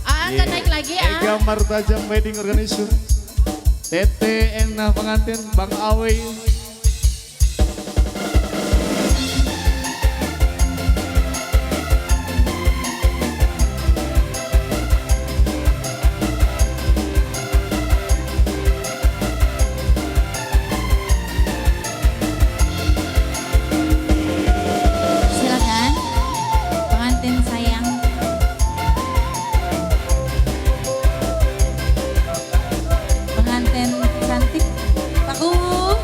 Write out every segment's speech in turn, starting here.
Akan naik lagi ya. Ega Martajam Wedding Organizer. Tete Enah pengantin Bang Awe. Silakan pengantin sayang. Pengantin cantik Pak Kuwu.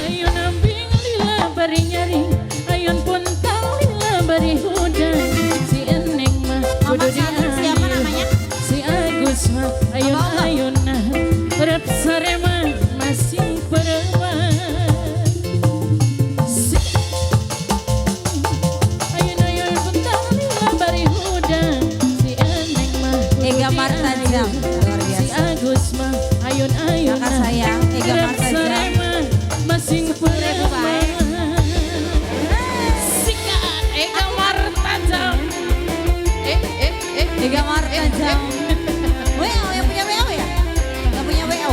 Ayun ambing lila bari nyari, ayun pun tang lila bari hujan. Si Eneng mah kudu Siapa namanya? si Agus mah ayun-ayun nah perep sare mah masih pereman. Ayun-ayun pun tang lila bari hujan. Si Eneng mah kudu Ega Martajam, luar si biasa. Agus mah ayun-ayun Kakak sayang, Ega perep Martajam. sare mah masih pereman. Sikat Ega Martajam. Ega Martajam. WO yang punya WO ya? Yang punya WO.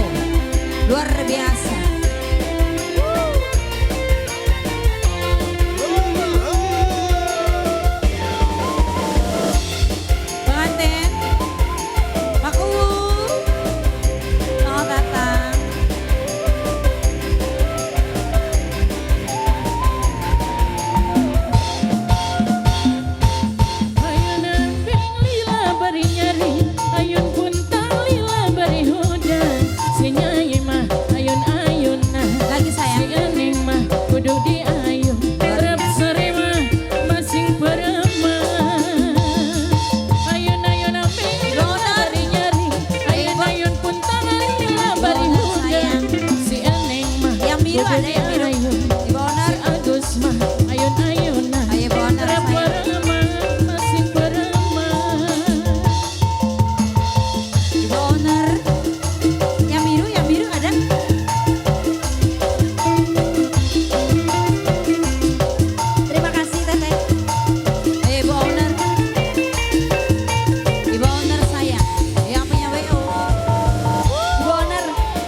Luar biasa. Pengantin Pak Kuwu, selamat datang. Ayun ambing lila bari nyari, ayun pun tang lila bari hujan. Si Nyai mah ayun-ayun nah, Lagi si sayang. Eneng mah kudu diayun. Rep sare mah masing pereman. Ayun-ayun ambing lila bari nyari, ayun-ayun pun tang lila bari hujan. Si Eneng mah Yang biru kudu ada yang biru. diayun. Di bawah Si Agus mah ayun-ayun nah, Ayo bonar rep sayang. pereman masing pereman. Di bawah owner. Yang biru ada. Terima kasih Teteh. Ibu owner. Ibu owner sayang. Yang punya WO. Ibu owner.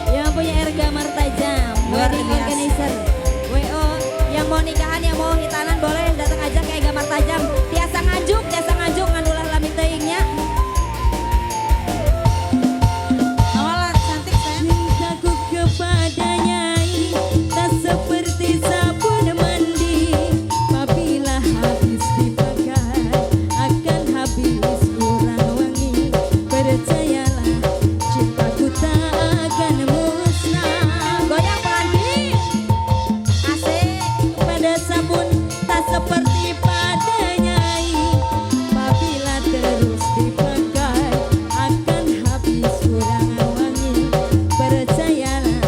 Yang punya Ega Martajam. Luar Wedding biasa. organizer. WO. Yang mau nikahan, yang mau hitanan boleh datang aja ke Ega Martajam. Tiasa ngajuk nganulah lamit teuingnya. Awalan cantik sayang. Cintaku kepadanya tak seperti sabun mandi, apabila habis dipakai akan habis kurang wangi. Percayalah cintaku tak akan musnah. Goyang pengantin. Asik. Pada sabun tak seperti padanya, apabila terus dipakai akan habis kurang wangi. Percayalah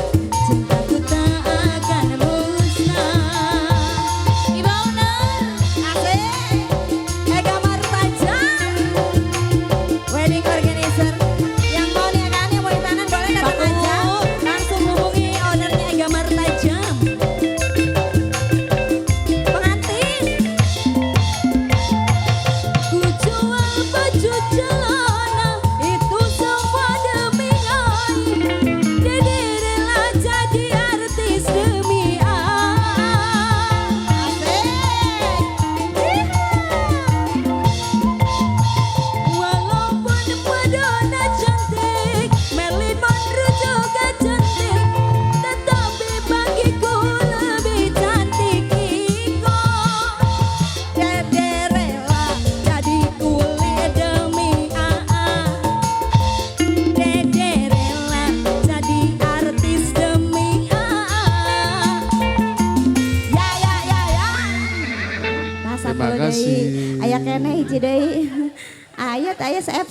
cintaku tak akan musnah. Ibu owner. Asik. Ega Martajam. Wedding organizer. Yang mau nikahan, yang mau hitanan boleh datang Pak aja. Kuwu, langsung hubungi ownernya Ega Martajam. Pengantin. Ku jual baju celana itu semua demi ai. Jadi rela jadi artis demi ai. Walaupun Madonna cantik, Marilyn Monroe juga cantik, tetapi bagiku lebih cantik Iko. Dede rela jadi kulit demi AA. Dede rela jadi artis demi AA. Ya. Masa Terima kasih. Aya keneh hiji deui. Aya teh aya CFC.